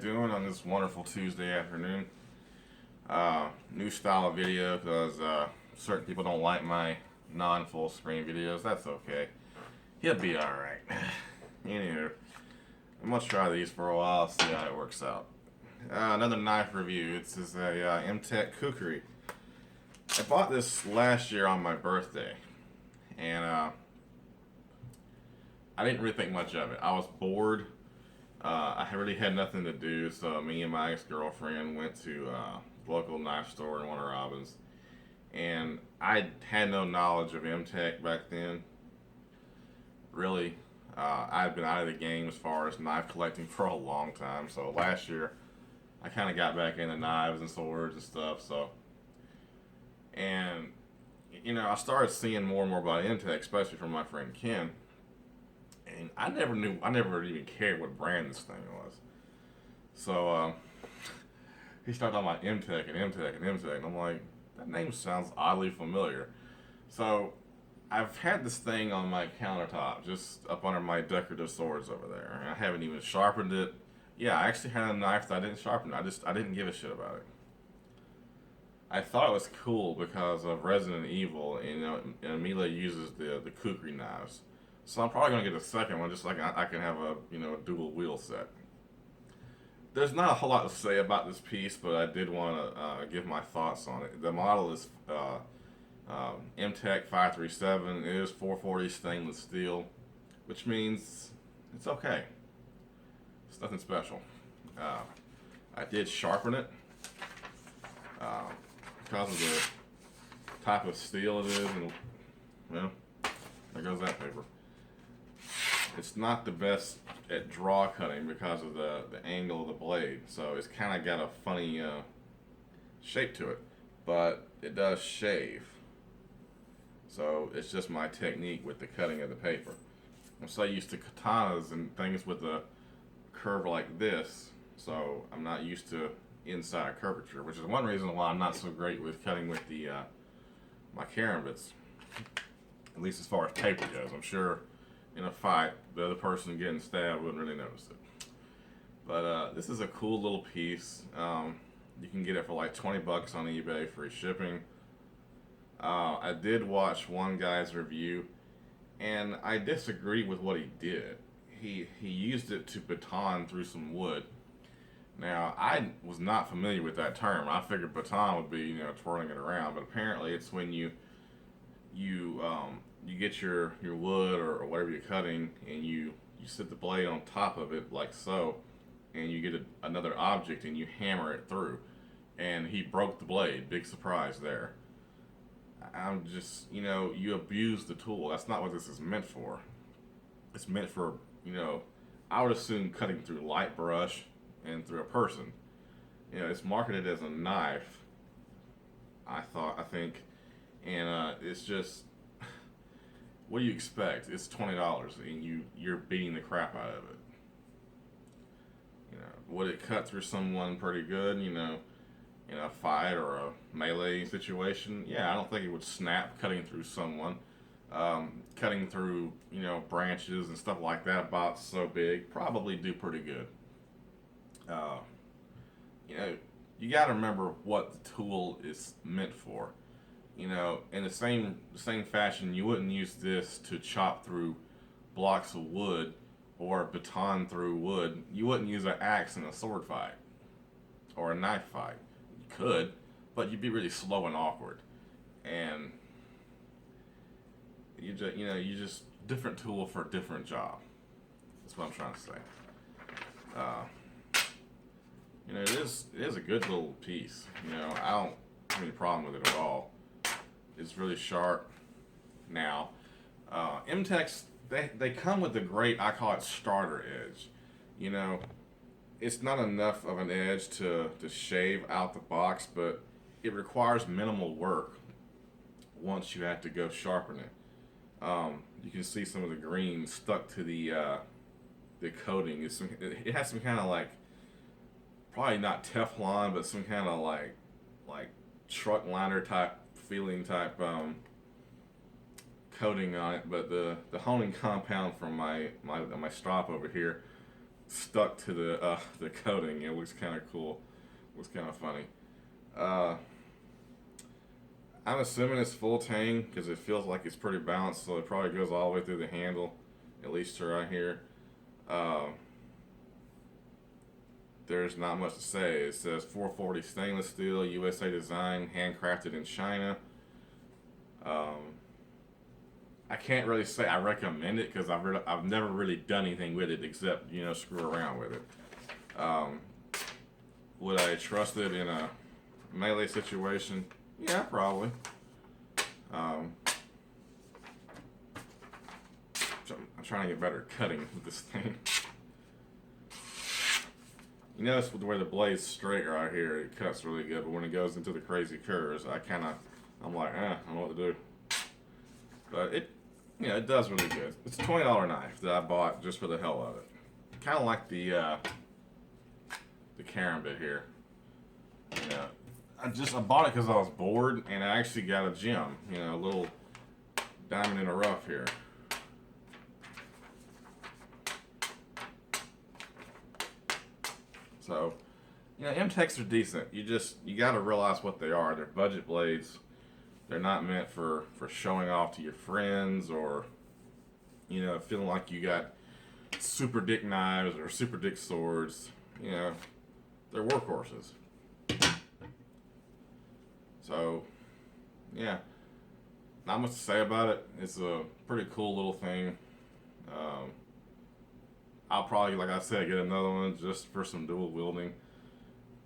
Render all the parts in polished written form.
doing on this wonderful Tuesday afternoon? New style of video because certain people don't like my non-full screen videos. That's okay. He'll be alright. Anywho, I'm going to try these for a while, see how it works out. Another knife review. It's a Mtech Kukri. I bought this last year on my birthday, and I didn't really think much of it. I was bored. I really had nothing to do, so me and my ex-girlfriend went to the local knife store in Warner Robins, and I had no knowledge of Mtech back then. Really, I'd been out of the game as far as knife collecting for a long time. So last year, I kind of got back into knives and swords and stuff. And I started seeing more and more about Mtech, especially from my friend Ken. And I never even cared what brand this thing was. So he started talking about Mtech and Mtech and Mtech, and I'm like, that name sounds oddly familiar. So I've had this thing on my countertop, just up under my decorative swords over there, and I haven't even sharpened it. Yeah, I actually had a knife that I didn't sharpen. I didn't give a shit about it. I thought it was cool because of Resident Evil, and Mila uses the Kukri knives. So I'm probably gonna get a second one, just like I can have a dual wheel set. There's not a whole lot to say about this piece, but I did want to give my thoughts on it. The model is Mtech 537. It is 440 stainless steel, which means it's okay. It's nothing special. I did sharpen it because of the type of steel it is, and well, there goes that paper. It's not the best at draw cutting because of the angle of the blade, so it's kind of got a funny shape to it, but it does shave. So it's just my technique with the cutting of the paper. I'm so used to katanas and things with a curve like this, so I'm not used to inside curvature, which is one reason why I'm not so great with cutting with the my karambits, at least as far as paper goes. I'm sure in a fight, the other person getting stabbed wouldn't really notice it. But this is a cool little piece. You can get it for like 20 bucks on eBay, free shipping. I did watch one guy's review, and I disagree with what he did. He used it to baton through some wood. Now, I was not familiar with that term. I figured baton would be, twirling it around, but apparently it's when you get your wood or whatever you're cutting, and you sit the blade on top of it like so, and you get another object and you hammer it through. And he broke the blade. Big surprise there. I'm just, you abuse the tool. That's not what this is meant for. It's meant for, I would assume cutting through light brush and through a person. It's marketed as a knife, I think, and it's just, what do you expect? It's $20, and you're beating the crap out of it. Would it cut through someone pretty good? In a fight or a melee situation? Yeah, I don't think it would snap cutting through someone. Cutting through branches and stuff like that about so big, probably do pretty good. You got to remember what the tool is meant for. In the same fashion, you wouldn't use this to chop through blocks of wood or baton through wood. You wouldn't use an axe in a sword fight or a knife fight. You could, but you'd be really slow and awkward. And you just different tool for a different job. That's what I'm trying to say. It is a good little piece. I don't have any problem with it at all. It's really sharp. Now, Mtech's, they come with a great, I call it starter edge. It's not enough of an edge to shave out the box, but it requires minimal work once you have to go sharpen it. You can see some of the green stuck to the coating. It has some kind of like, probably not Teflon, but some kind of like truck liner type feeling type coating on it. But the honing compound from my strop over here stuck to the coating. It looks kind of cool. Looks kind of funny. Uh, I'm assuming it's full tang because it feels like it's pretty balanced, so it probably goes all the way through the handle, at least to right here. There's not much to say. It says 440 stainless steel, USA design, handcrafted in China. I can't really say I recommend it because I've never really done anything with it except screw around with it. Would I trust it in a melee situation? Yeah, probably. I'm trying to get better cutting with this thing. You notice with where the blade's straight right here, it cuts really good, but when it goes into the crazy curves, I'm like, I don't know what to do. But it does really good. It's a $20 knife that I bought just for the hell of it. Kind of like the Karambit here. I bought it because I was bored, and I actually got a gem, a little diamond in the rough here. So, Mtechs are decent. You got to realize what they are. They're budget blades. They're not meant for showing off to your friends or, feeling like you got super dick knives or super dick swords. They're workhorses. So, yeah, not much to say about it. It's a pretty cool little thing. I'll probably, like I said, get another one just for some dual wielding.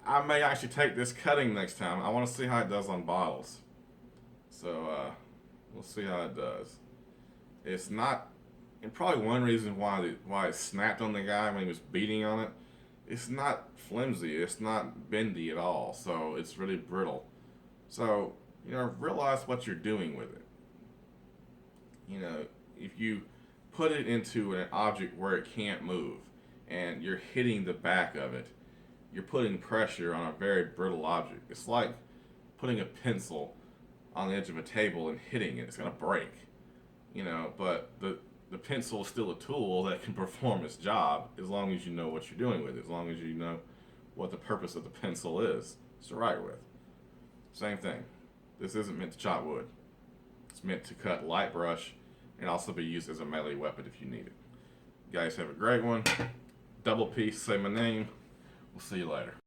I may actually take this cutting next time. I want to see how it does on bottles. So, we'll see how it does. It's not, and probably one reason why it snapped on the guy when he was beating on it, it's not flimsy, it's not bendy at all, so it's really brittle. So, realize what you're doing with it. If you put it into an object where it can't move and you're hitting the back of it, you're putting pressure on a very brittle object. It's like putting a pencil on the edge of a table and hitting it. It's going to break. But the pencil is still a tool that can perform its job as long as you know what you're doing with it, as long as you know what the purpose of the pencil is to write with. Same thing. This isn't meant to chop wood. It's meant to cut light brush and also be used as a melee weapon if you need it. You guys have a great one. Double peace, say my name. We'll see you later.